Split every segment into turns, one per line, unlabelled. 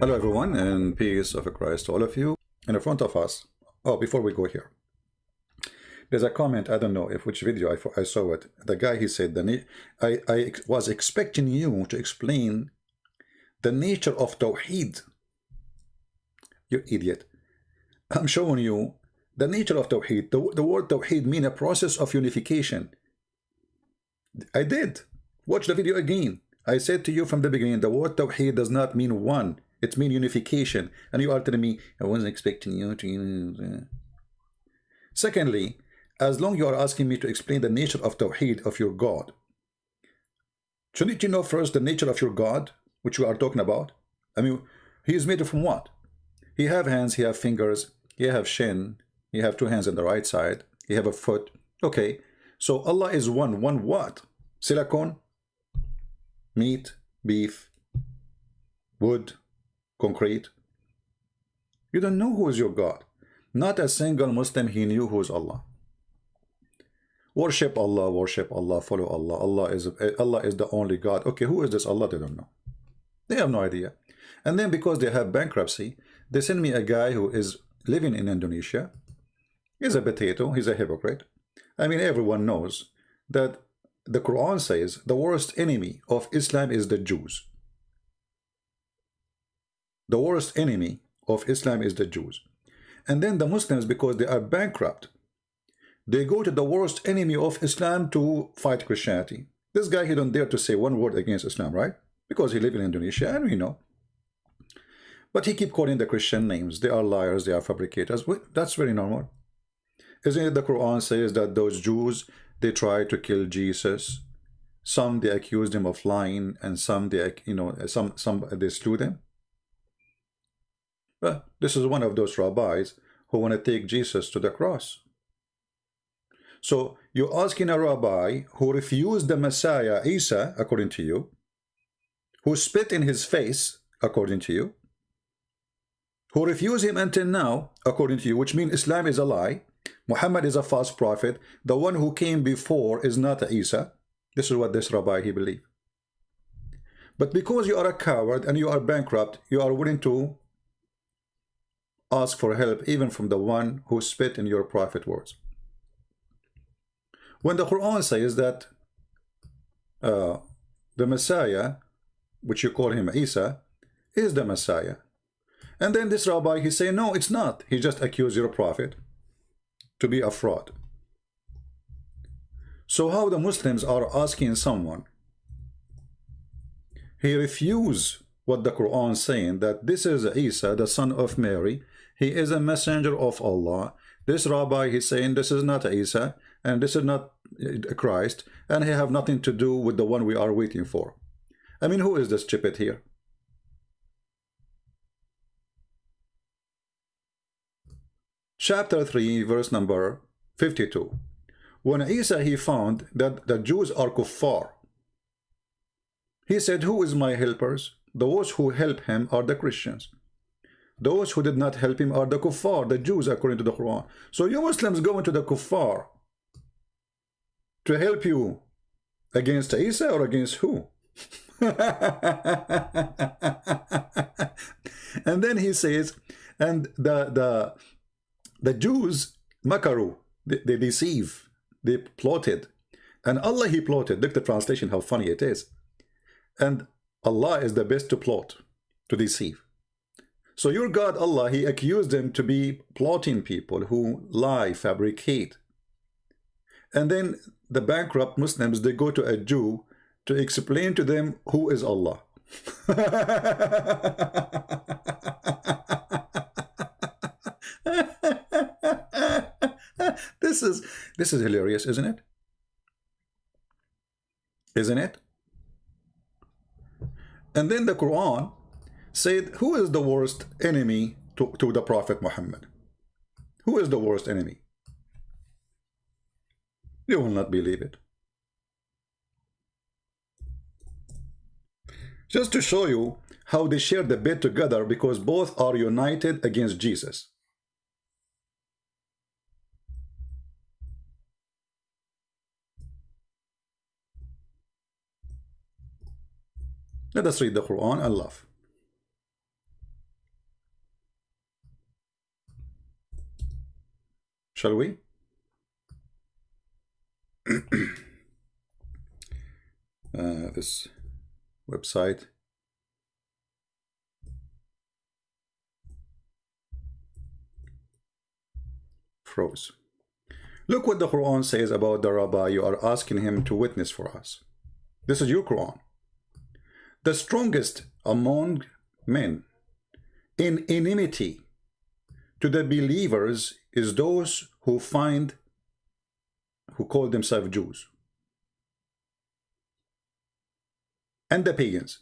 Hello everyone, and peace of Christ to all of you. And in front of us, oh, before we go here, there's a comment. I don't know if which video I saw it. The guy, he said, I was expecting you to explain the nature of Tawheed. You idiot. I'm showing you the nature of Tawheed. The word Tawheed means a process of unification. I did. Watch the video again. I said to you from the beginning, the word Tawheed does not mean one. It means unification. And you are telling me, I wasn't expecting you to... Secondly, as long you are asking me to explain the nature of Tawheed of your God, shouldn't you know first the nature of your God, which we are talking about? I mean, he is made from what? He have hands, he have fingers, he have shin, he have two hands on the right side, he have a foot. Okay, so Allah is one. One what? Silicone, meat, beef, wood, concrete. You don't know who is your God. Not a single Muslim he knew who is Allah. Worship Allah, follow Allah. Allah is the only God. Okay, who is this Allah? They don't know. They have no idea. And then because they have bankruptcy, they send me a guy who is living in Indonesia. He's a potato. He's a hypocrite. I mean, everyone knows that the Quran says the worst enemy of Islam is the Jews. The worst enemy of Islam is the Jews. And then the Muslims, because they are bankrupt, they go to the worst enemy of Islam to fight Christianity. This guy, he don't dare to say one word against Islam, right? Because he lives in Indonesia, and we know. But he keep calling the Christian names. They are liars, they are fabricators. That's very normal. Isn't it the Quran says that those Jews, they try to kill Jesus? Some, they accuse them of lying, and some, they, some they slew them. Well, this is one of those rabbis who want to take Jesus to the cross. So you're asking a rabbi who refused the Messiah, Isa, according to you, who spit in his face, according to you, who refused him until now, according to you, which means Islam is a lie, Muhammad is a false prophet, the one who came before is not Isa. This is what this rabbi, he believed. But because you are a coward and you are bankrupt, you are willing to ask for help even from the one who spit in your prophet words. When the Quran says that the Messiah, which you call him Isa, is the Messiah, and then this rabbi, he say, no, it's not. He just accused your prophet to be a fraud. So how the Muslims are asking someone, he refused what the Quran saying, that this is Isa, the son of Mary, he is a messenger of Allah. This rabbi, he's saying this is not Isa, and this is not Christ, and he have nothing to do with the one we are waiting for. I mean, who is this stupid here? Chapter 3, verse number 52. When Isa, he found that the Jews are kuffar, he said, who is my helpers? Those who help him are the Christians. Those who did not help him are the kuffar, the Jews, according to the Quran. So you Muslims go into the kuffar to help you against Isa or against who? And then he says, and the Jews, makaru, they deceive, they plotted. And Allah, he plotted. Look at the translation, how funny it is. And Allah is the best to plot, to deceive. So your God, Allah, he accused them to be plotting people who lie, fabricate. And then the bankrupt Muslims, they go to a Jew to explain to them who is Allah. This is hilarious, isn't it? Isn't it? And then the Quran said, who is the worst enemy to the Prophet Muhammad? Who is the worst enemy? You will not believe it. Just to show you how they share the bed together, because both are united against Jesus. Let us read the Quran and laugh. Shall we? This website. Froze. Look what the Quran says about the rabbi you are asking him to witness for us. This is your Quran. The strongest among men in enmity to the believers is those who call themselves Jews and the pagans.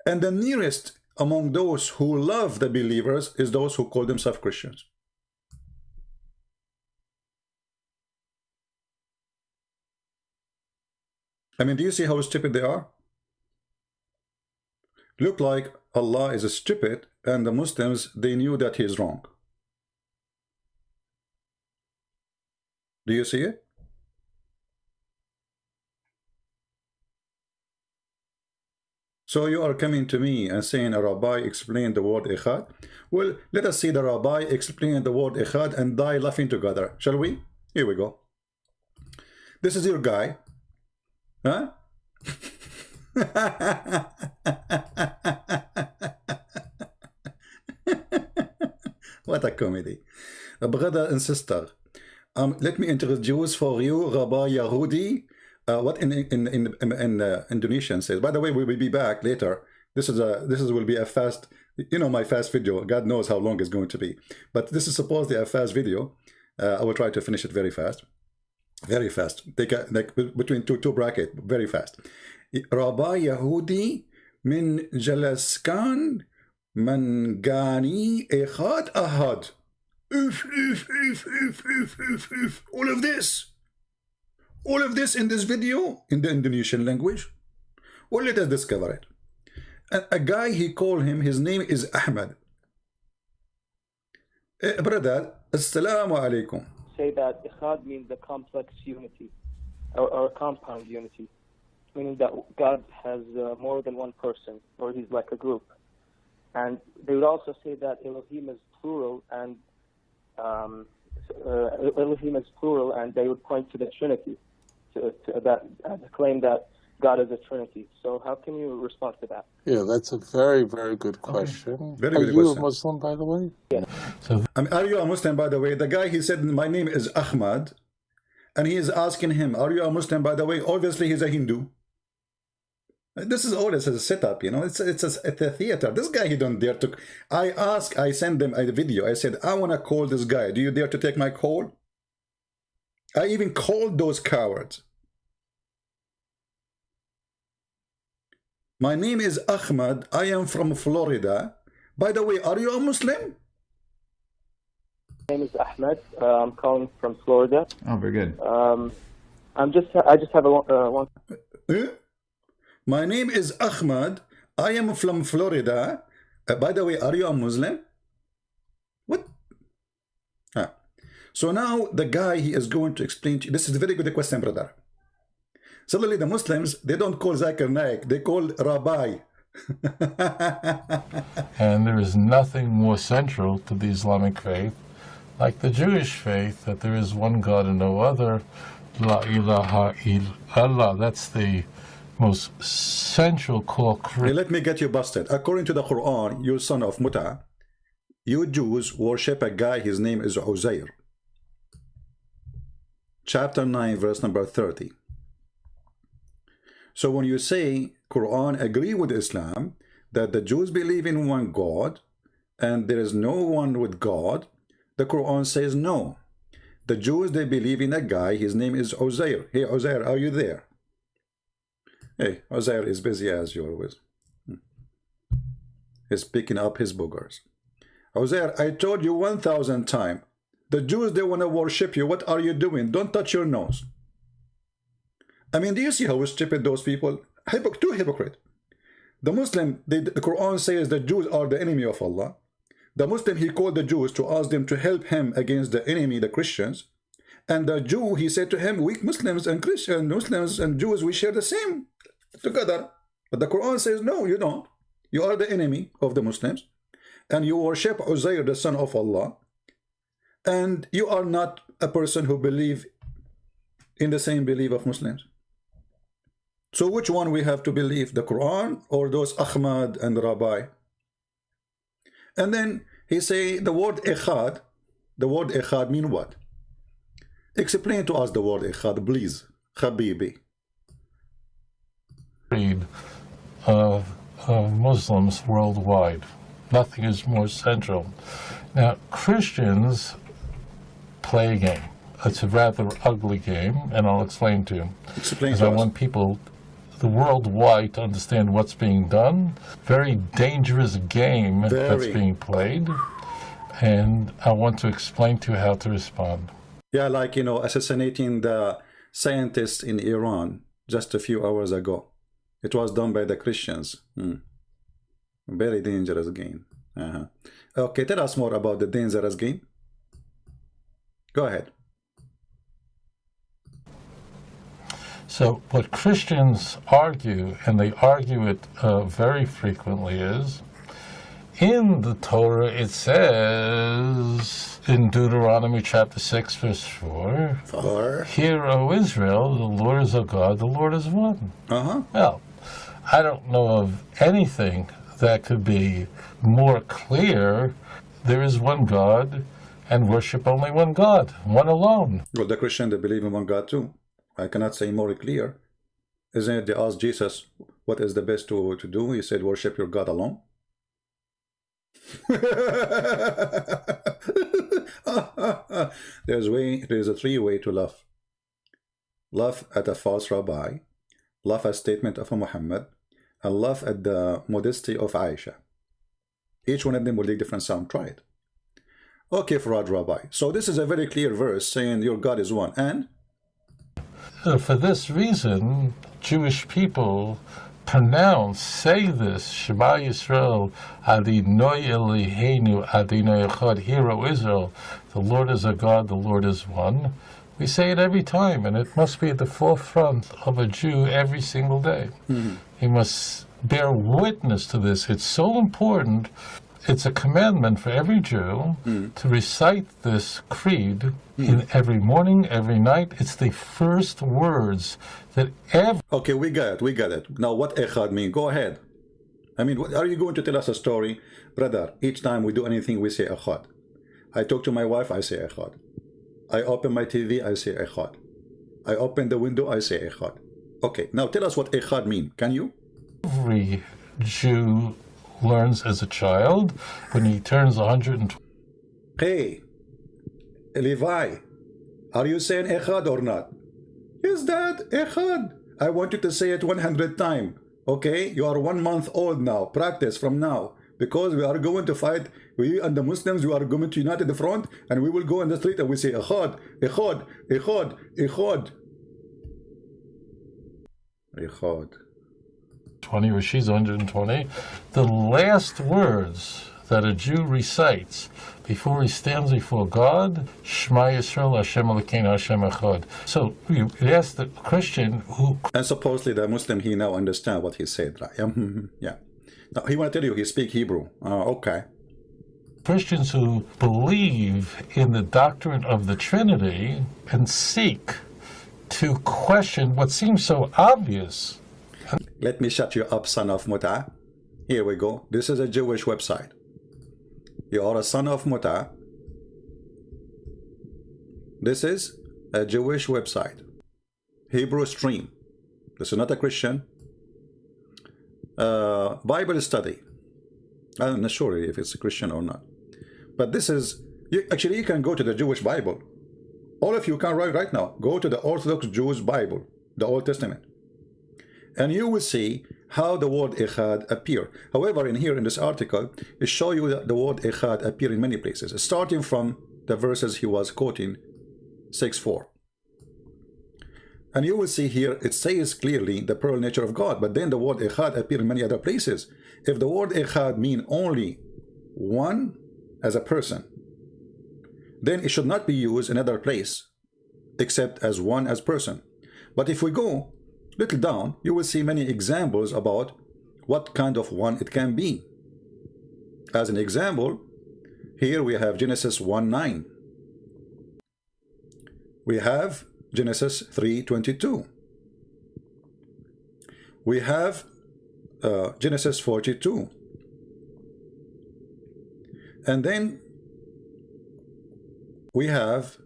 And the nearest among those who love the believers is those who call themselves Christians. I mean, do you see how stupid they are? Look like Allah is stupid and the Muslims, they knew that he is wrong. Do you see it? So you are coming to me and saying a rabbi explained the word Echad? Well, let us see the rabbi explain the word Echad and die laughing together. Shall we? Here we go. This is your guy. Huh? What a comedy. Brother and sister, let me introduce for you Rabbi Yahudi. What in Indonesian says. By the way, we will be back later. This will be a fast, you know, my fast video. God knows how long it's going to be, but this is supposedly a fast video. I will try to finish it very fast. Very fast. Take a, like between two bracket. Very fast. Rabbi Yahudi min Jalaskan Mangani Echad Ahad. All of this. All of this in this video in the Indonesian language. Well, let us discover it. A guy, he called him, his name is Ahmad. Brother, Assalamu alaikum.
Say that Echad means the complex unity or compound unity, meaning that God has more than one person, or he's like a group. And they would also say that Elohim is plural, and they would point to the Trinity, to claim that God is a Trinity. So how can you respond to that?
Yeah, that's a very, very good question.
Okay. Very
Are
good
you
question.
a Muslim, by the way?
Yeah.
So,
Are you a Muslim, by the way? The guy, he said, my name is Ahmad, and he is asking him, are you a Muslim, by the way? Obviously, he's a Hindu. This is all, it's a setup, you know. It's a theater. This guy, he don't dare to. I sent them a video. I said, I want to call this guy. Do you dare to take my call? I even called those cowards. My name is Ahmad. I am from Florida. By the way, are you a Muslim?
My name is Ahmed. I'm calling from Florida.
Oh, very good.
I just have one.
My name is Ahmad. I am from Florida. By the way, are you a Muslim? What? So now the guy, he is going to explain to you. This is a very good question, brother. Suddenly the Muslims, they don't call Zakir Naik, they call Rabbi.
and there is nothing more central to the Islamic faith, like the Jewish faith, that there is one God and no other. La ilaha illallah. That's the most central core.
Let me get you busted. According to the Quran, you son of Muta, you Jews worship a guy, his name is Uzair. Chapter 9, verse number 30. So when you say Quran agree with Islam, that the Jews believe in one God, and there is no one with God, the Quran says no. The Jews, they believe in a guy, his name is Uzair. Hey, Uzair, are you there? Hey, Uzair is busy as always. He's picking up his boogers. Uzair, I told you 1,000 times. The Jews, they want to worship you. What are you doing? Don't touch your nose. I mean, do you see how stupid those people? Too hypocrite. The Muslim, the Quran says the Jews are the enemy of Allah. The Muslim, he called the Jews to ask them to help him against the enemy, the Christians. And the Jew, he said to him, we Muslims and Christians, Muslims and Jews, we share the same together. But the Quran says, no, you don't. You are the enemy of the Muslims. And you worship Uzair, the son of Allah. and you are not a person who believe in the same belief of Muslims. So which one we have to believe, the Quran or those Ahmad and Rabbi? And then he say the word echad mean what? Explain to us the word echad, please, Habibi.
Creed of Muslims worldwide. Nothing is more central. Now, Christians play a game. It's a rather ugly game, and I'll explain to you.
Explain
Because
to
I
us.
want people, the worldwide, to understand what's being done. Very dangerous game that's being played, and I want to explain to you how to respond.
Yeah, like, you know, assassinating the scientists in Iran just a few hours ago. It was done by the Christians. Very dangerous game. Okay, tell us more about the dangerous game. Go ahead.
So what Christians argue, and they argue it very frequently, is in the Torah it says in Deuteronomy chapter 6 verse 4, Hear, O Israel, the Lord is our God, the Lord is one. Well, I don't know of anything that could be more clear. There is one God, and worship only one God, one alone.
Well, the Christian, they believe in one God too. I cannot say more clear. Isn't it they asked Jesus, what is the best to do? He said, worship your God alone. There's a three-way to love. Love at a false rabbi, love at statement of a Muhammad, and love at the modesty of Aisha. Each one of them will take different sound. Try it. Okay, Farad Rabbi. So this is a very clear verse saying your God is one. And?
For this reason, Jewish people say this, Shema Yisrael, Adonai Eloheinu, Adonai Echad, Hear, O Israel, the Lord is our God, the Lord is one. We say it every time, and it must be at the forefront of a Jew every single day. He must bear witness to this. It's so important. It's a commandment for every Jew to recite this creed in every morning, every night. It's the first words that ever...
Okay, we got it. Now, what echad mean? Go ahead. I mean, are you going to tell us a story? Brother, each time we do anything, we say echad. I talk to my wife, I say echad. I open my TV, I say echad. I open the window, I say echad. Okay, now tell us what echad mean. Can you?
Every Jew learns as a child when he turns 120.
Hey, Levi, are you saying echad or not? Yes, Dad, echad. I want you to say it 100 times. Okay, you are 1 month old now. Practice from now, because we are going to fight. We and the Muslims, we are going to unite at the front, and we will go in the street and we say echad, echad, echad, echad, echad.
20, or she's 120. The last words that a Jew recites before he stands before God, Shema Yisrael, Hashem Elokeinu, Hashem Echad. So you ask the Christian who...
And supposedly the Muslim, he now understand what he said, right? Yeah. Now, he want to tell you he speak Hebrew. Okay.
Christians who believe in the doctrine of the Trinity and seek to question what seems so obvious.
Let me shut you up, son of Muta. Here we go. This is a Jewish website. You are a son of Muta. This is a Jewish website. Hebrew Stream. This is not a Christian. Bible study. I'm not sure if it's a Christian or not. But this is... Actually, you can go to the Jewish Bible. All of you can right now. Go to the Orthodox Jewish Bible, the Old Testament. And you will see how the word echad appear. However, in here in this article, it shows you that the word echad appear in many places, starting from the verses he was quoting, 6:4. And you will see here, it says clearly the plural nature of God, but then the word echad appear in many other places. If the word echad mean only one as a person, then it should not be used in another place, except as one as person. But if we go little down, you will see many examples about what kind of one it can be. As an example, here we have Genesis 1:9. We have Genesis 3:22. We have Genesis 42. And then we have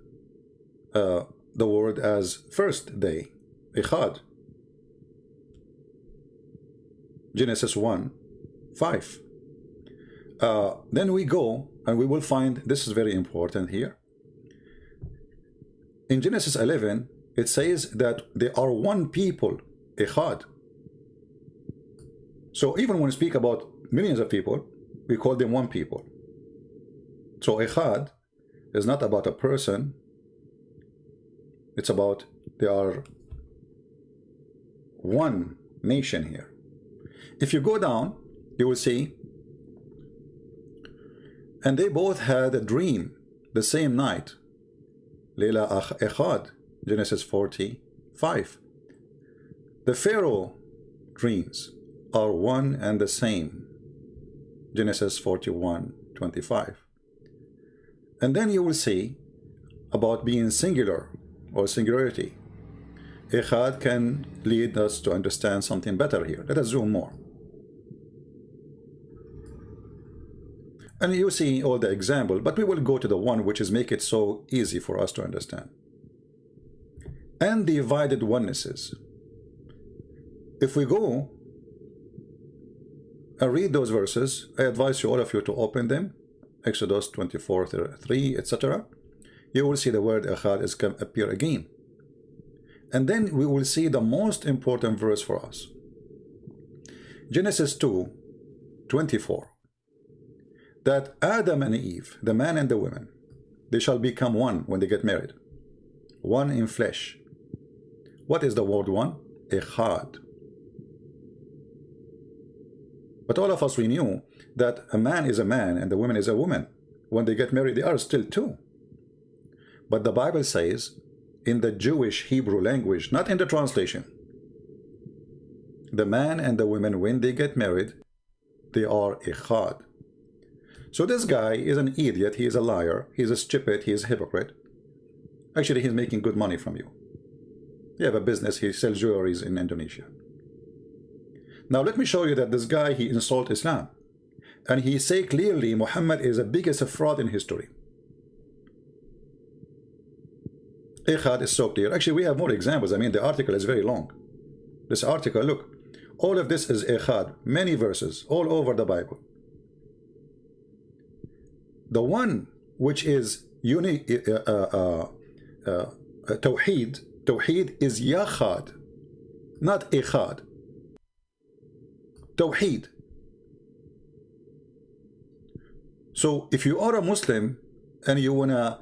the word as first day, Echad. Genesis 1:5. Then we go and we will find, this is very important here. In Genesis 11, it says that they are one people, Echad. So even when we speak about millions of people, we call them one people. So Echad is not about a person, it's about they are one nation here. If you go down, you will see, and they both had a dream the same night. Leila Echad, Genesis 45. The Pharaoh dreams are one and the same. Genesis 41:25. And then you will see about being singular or singularity. Echad can lead us to understand something better here. Let us zoom more. And you see all the example, but we will go to the one which is make it so easy for us to understand. And divided onenesses. If we go and read those verses, I advise you, all of you, to open them. Exodus 24:3, etc. You will see the word Echad is come appear again. And then we will see the most important verse for us. Genesis 2:24. That Adam and Eve, the man and the woman, they shall become one when they get married. One in flesh. What is the word one? Echad. But all of us, we knew that a man is a man and the woman is a woman. When they get married, they are still two. But the Bible says, in the Jewish Hebrew language, not in the translation, the man and the woman, when they get married, they are Echad. So this guy is an idiot, he is a liar, he is a stupid, he is a hypocrite. Actually, he's making good money from you. You have a business, he sells jewelries in Indonesia. Now let me show you that this guy, he insults Islam. And he say clearly Muhammad is the biggest fraud in history. Echad is so clear. Actually, we have more examples. I mean, the article is very long. This article, look, all of this is Echad, many verses all over the Bible. The one which is unique, Tawheed is Yachad, not Echad. Tawheed. So if you are a Muslim and you want to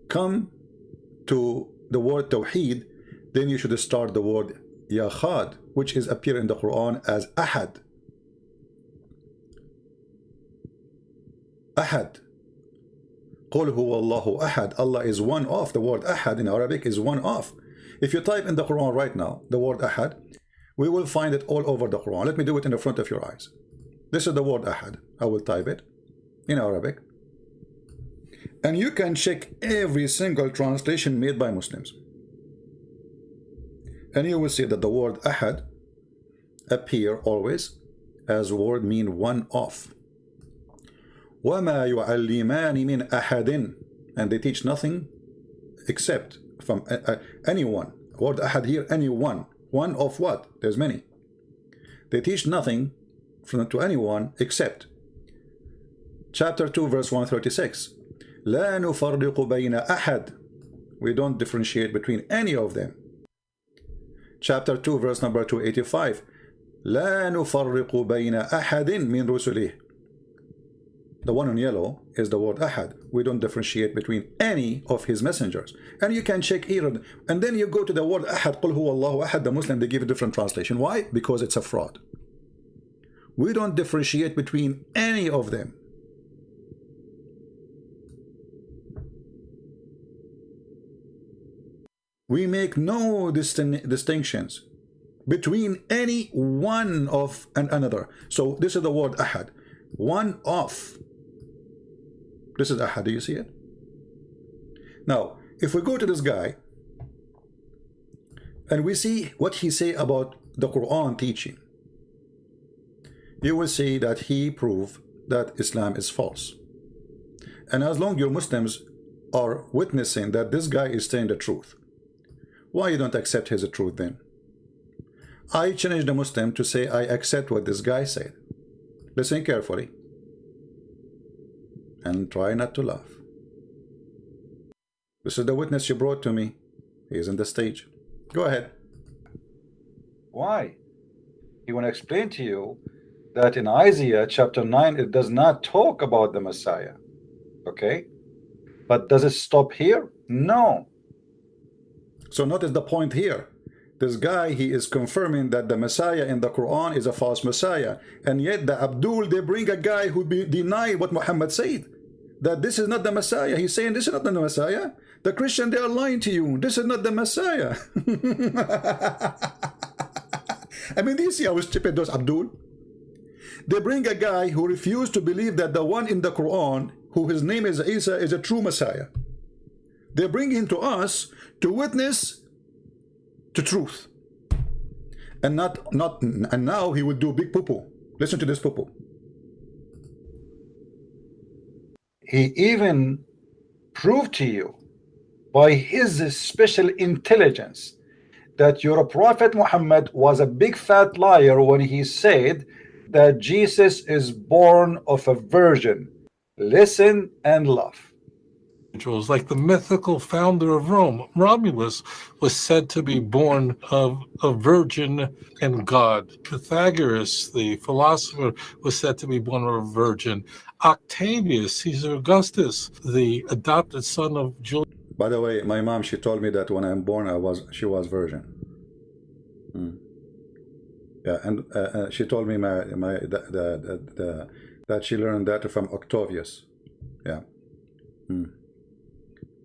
come to the word Tawheed, then you should start the word Yachad, which is appear in the Quran as Ahad. Ahad. Qul huwa Allahu Ahad. Allah is one of. The word Ahad in Arabic is one of. If you type in the Quran right now, the word Ahad, we will find it all over the Quran. Let me do it in the front of your eyes. This is the word Ahad. I will type it in Arabic. And you can check every single translation made by Muslims. And you will see that the word Ahad appear always as word mean one of. وَمَا يُعَلِّمَانِ مِنْ أَحَدٍ. And they teach nothing except from anyone. Word Ahad here, anyone. One of what? There's many. They teach nothing to anyone except. Chapter 2 verse 136. لا نفرق بين أحد. We don't differentiate between any of them. Chapter 2 verse number 285. لا نفرق بين أحد من رسله. The one in yellow is the word Ahad. We don't differentiate between any of his messengers. And you can check here. And then you go to the word Ahad. قل هو الله أحد. The Muslim, they give a different translation. Why? Because it's a fraud. We don't differentiate between any of them. We make no distinctions between any one of and another. So this is the word Ahad. One of. This is Ahad. Do you see it? Now, if we go to this guy and we see what he say about the Quran teaching, you will see that he proved that Islam is false. And as long your Muslims are witnessing that this guy is saying the truth, why you don't accept his truth then? I challenge the Muslim to say, I accept what this guy said. Listen carefully and try not to laugh. This is the witness you brought to me. He is on the stage. Go ahead. Why? He want to explain to you that in Isaiah chapter 9 it does not talk about the Messiah. Okay? But does it stop here? No. So notice the point here. This guy, he is confirming that the Messiah in the Quran is a false Messiah. And yet the Abdul, they bring a guy who deny what Muhammad said. That this is not the Messiah. He's saying this is not the Messiah. The Christian, they are lying to you. This is not the Messiah. I mean, do you see how stupid those Abdul? They bring a guy who refused to believe that the one in the Quran, who his name is Isa, is a true Messiah. They bring him to us to witness to truth. And now he would do big poo-poo. Listen to this poo-poo. He even proved to you by his special intelligence that your Prophet Muhammad was a big fat liar when he said that Jesus is born of a virgin. Listen and laugh.
individuals, like the mythical founder of Rome. Romulus was said to be born of a virgin and God. Pythagoras, the philosopher, was said to be born of a virgin. Octavius, Caesar Augustus, the adopted son of Julius.
By the way, my mom, she told me that when I'm born, she was virgin. Yeah, and she told me that she learned that from Octavius. Yeah.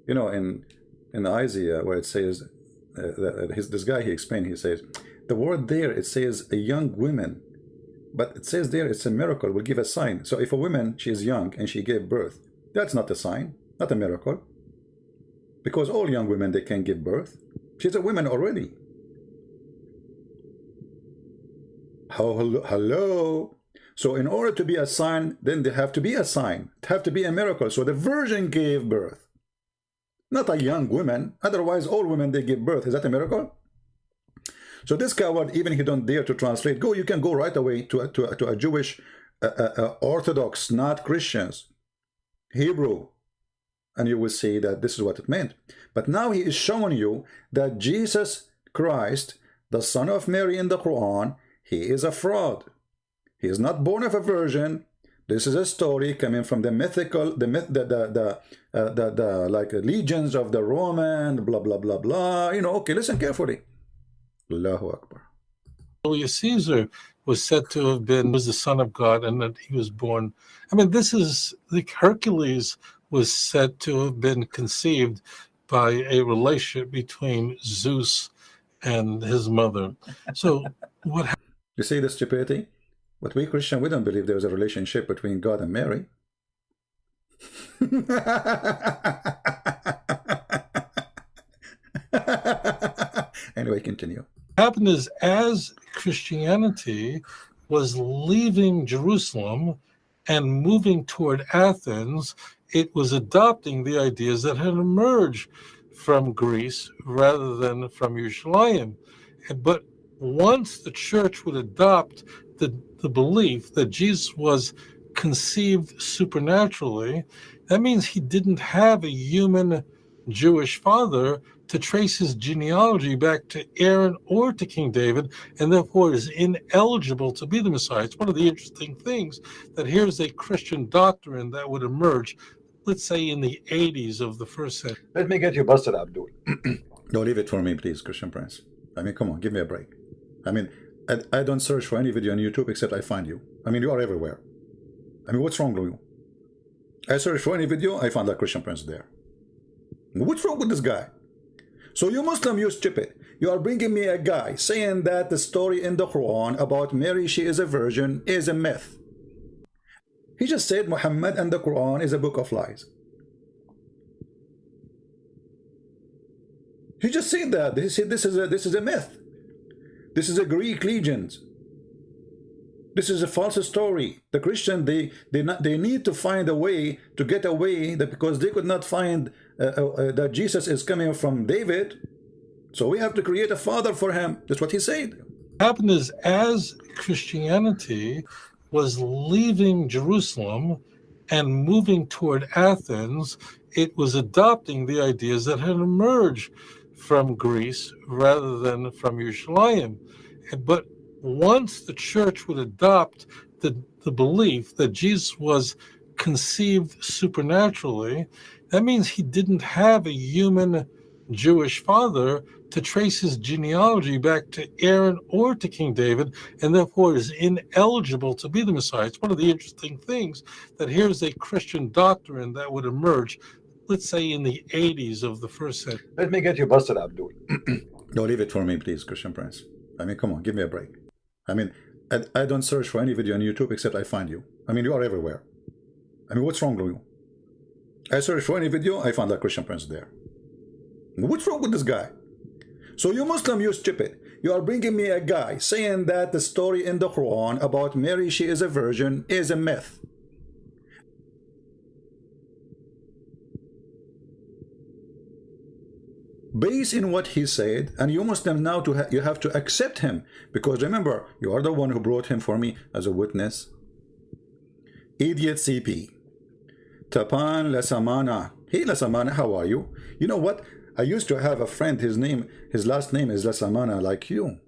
You know, in Isaiah, where it says this guy, he explained, he says the word there, it says a young woman, but it says there it's a miracle will give a sign. So if a woman, she is young and she gave birth, that's not a sign, not a miracle, because all young women, they can give birth. She's a woman already. Hello. So in order to be a sign, then there have to be a sign. It have to be a miracle. So the virgin gave birth, not a young woman. Otherwise, all women, they give birth. Is that a miracle? So this coward, even he don't dare to translate. You can go right away to a Jewish Orthodox, not Christians, Hebrew, and you will see that this is what it meant. But now he is showing you that Jesus Christ, the son of Mary in the Quran, he is a fraud. He is not born of a virgin. This is a story coming from the mythical, like legions of the Roman, blah blah blah blah. You know, okay, listen carefully. Allahu Akbar.
Julius Caesar was said to have been the son of God, and that he was born. I mean, this is like Hercules was said to have been conceived by a relationship between Zeus and his mother. So what happened?
You see the stupidity? But we Christian, we don't believe there's a relationship between God and Mary. Anyway, continue.
What happened is, as Christianity was leaving Jerusalem and moving toward Athens, it was adopting the ideas that had emerged from Greece rather than from Jerusalem. But once the church would adopt the belief that Jesus was conceived supernaturally, that means he didn't have a human Jewish father to trace his genealogy back to Aaron or to King David, and therefore is ineligible to be the Messiah. It's one of the interesting things that here's a Christian doctrine that would emerge, let's say, in the 80s of the first century.
Let me get you busted, Abdul. Don't leave it for me, please, Christian Prince. I mean, come on, give me a break. I mean, I don't search for any video on YouTube except I find you. I mean, you are everywhere. I mean, what's wrong with you? I search for any video, I find that Christian Prince there. What's wrong with this guy? So you Muslim, you stupid. You are bringing me a guy saying that the story in the Quran about Mary, she is a virgin, is a myth. He just said Muhammad and the Quran is a book of lies. He just said that. He said this is a myth. This is a Greek legend. This is a false story. The Christian, they need to find a way to get away, because they could not find that Jesus is coming from David. So we have to create a father for him. That's what he said.
What happened is, as Christianity was leaving Jerusalem and moving toward Athens, it was adopting the ideas that had emerged from Greece rather than from Yerushalayim. But once the church would adopt the belief that Jesus was conceived supernaturally, that means he didn't have a human Jewish father to trace his genealogy back to Aaron or to King David, and therefore is ineligible to be the Messiah. It's one of the interesting things that here's a Christian doctrine that would emerge, let's say, in the 80s of the first century.
Let me get you busted, Abdul. No, leave it for me, please, Christian Prince. I mean, come on, give me a break. I mean, I don't search for any video on YouTube except I find you. I mean, you are everywhere. I mean, what's wrong with you? I search for any video, I find that Christian Prince there. What's wrong with this guy? So you Muslim, you stupid. You are bringing me a guy saying that the story in the Quran about Mary, she is a virgin, is a myth. Based in what he said, and you Muslim now you have to accept him, because remember, you are the one who brought him for me as a witness. Idiot CP. Tapan Lasamana. Hey Lasamana, how are you? You know what? I used to have a friend, his last name is Lasamana, like you.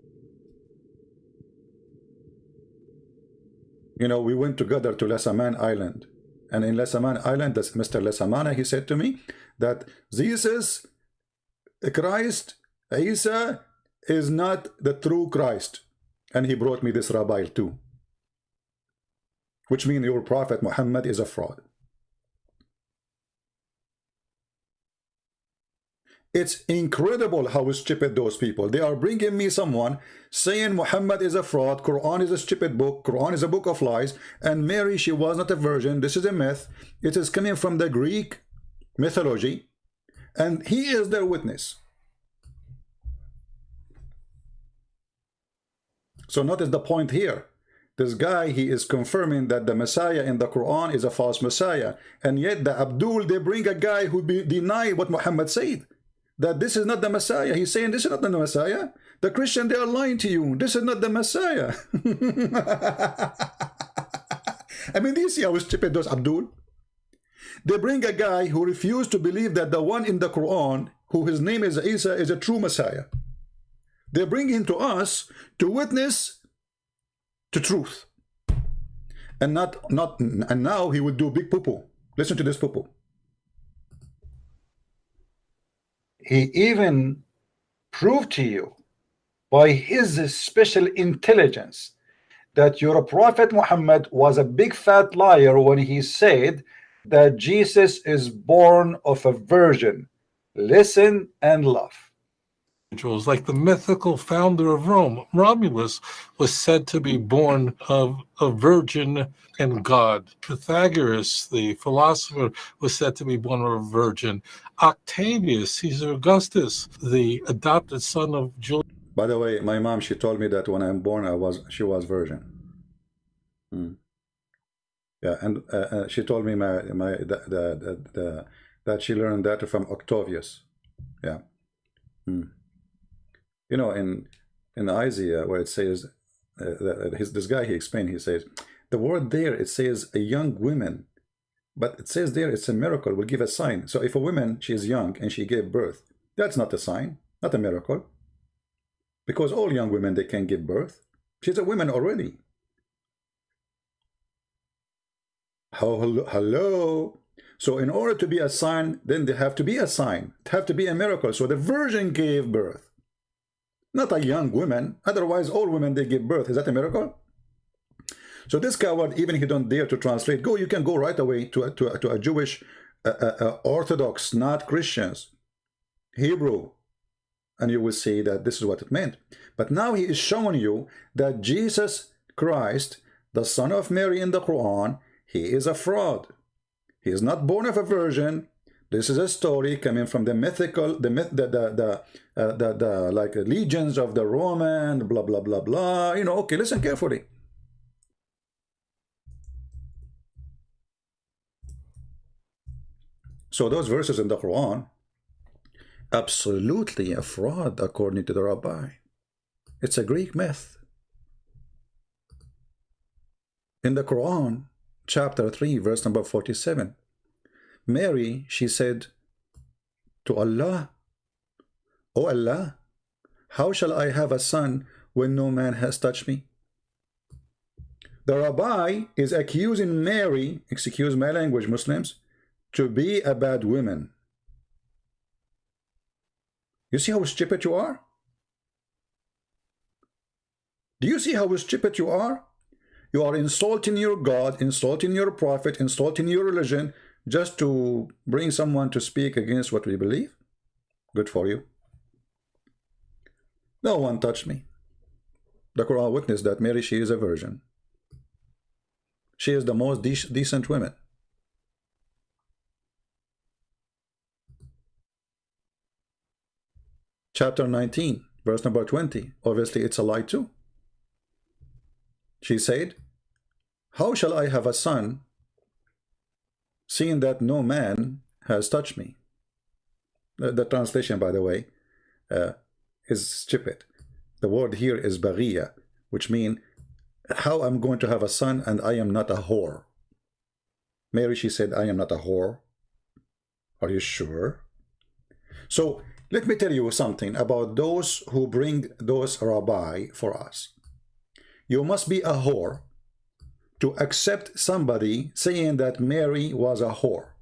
You know, we went together to Lasaman Island. And in Lasaman Island, Mr. Lasamana, he said to me that Jesus Christ, Isa, is not the true Christ. And he brought me this rabbi too. Which means your prophet Muhammad is a fraud. It's incredible how stupid those people. They are bringing me someone saying Muhammad is a fraud, Quran is a stupid book, Quran is a book of lies, and Mary, she was not a virgin. This is a myth. It is coming from the Greek mythology, and he is their witness. So notice the point here. This guy, he is confirming that the Messiah in the Quran is a false Messiah, and yet the Abdul, they bring a guy who deny what Muhammad said, that this is not the Messiah. He's saying this is not the Messiah. The Christian, they are lying to you. This is not the Messiah. I mean, do you see how stupid those Abdul? They bring a guy who refused to believe that the one in the Quran, who his name is Isa, is a true Messiah. They bring him to us to witness to truth. And now he would do big poo-poo. Listen to this poo-poo.
He even proved to you by his special intelligence that your prophet Muhammad was a big fat liar when he said that Jesus is born of a virgin. Listen and laugh.
Like the mythical founder of Rome, Romulus, was said to be born of a virgin and God. Pythagoras, the philosopher, was said to be born of a virgin. Octavius, Caesar Augustus, the adopted son of Julius.
By the way, my mom, she told me that when I'm born, she was virgin. Yeah, and she told me that she learned that from Octavius. Yeah. You know, in Isaiah, where it says, this guy, he explained, he says, the word there, it says a young woman, but it says there it's a miracle, will give a sign. So if a woman, she is young and she gave birth, that's not a sign, not a miracle. Because all young women, they can give birth. She's a woman already. Hello. So in order to be a sign, then there have to be a sign. It have to be a miracle. So the virgin gave birth. Not a young woman. Otherwise, all women, they give birth. Is that a miracle? So this coward, even he don't dare to translate. You can go right away to a Jewish Orthodox, not Christians, Hebrew, and you will see that this is what it meant. But now he is showing you that Jesus Christ, the son of Mary in the Quran, he is a fraud. He is not born of a virgin, This is a story coming from the mythical, the myth, the like legions of the Roman, blah blah blah blah. You know, okay, listen carefully. So those verses in the Quran, absolutely a fraud according to the rabbi. It's a Greek myth. In the Quran, chapter 3, verse number 47, Mary, she said to Allah, "O Allah, how shall I have a son when no man has touched me?" The rabbi is accusing Mary, excuse my language, Muslims, to be a bad woman. You see how stupid you are? Do you see how stupid you are? You are insulting your God, insulting your prophet, insulting your religion, just to bring someone to speak against what we believe. Good for you. No one touched me. The Quran witnessed that Mary, she is a virgin. She is the most decent woman. Chapter 19, verse number 20. Obviously, it's a lie too. She said, "How shall I have a son, seeing that no man has touched me?" The translation, by the way, is stupid. The word here is baghiya, which means, how I'm going to have a son and I am not a whore. Mary, she said, "I am not a whore." Are you sure? So, let me tell you something about those who bring those rabbi for us. You must be a whore to accept somebody saying that Mary was a whore.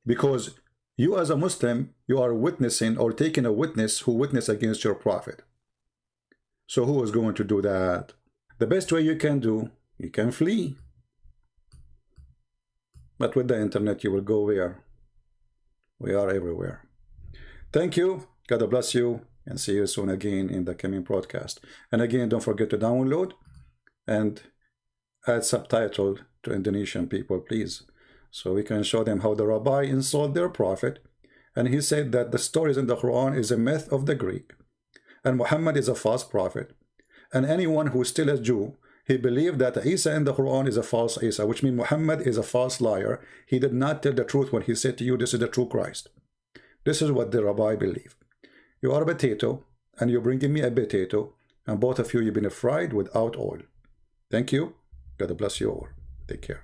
Because you as a Muslim, you are witnessing or taking a witness who witnessed against your prophet. So who is going to do that? The best way you can do, you can flee. But with the internet, you will go where? We are everywhere. Thank you. God bless you. And see you soon again in the coming broadcast. And again, don't forget to download and add subtitle to Indonesian people, please, so we can show them how the rabbi insulted their prophet. And he said that the stories in the Quran is a myth of the Greek, and Muhammad is a false prophet. And anyone who is still a Jew, he believed that Isa in the Quran is a false Isa, which means Muhammad is a false liar. He did not tell the truth when he said to you, this is the true Christ. This is what the rabbi believed. You are a potato, and you're bringing me a potato, and both of you, you've been fried without oil. Thank you. God bless you all. Take care.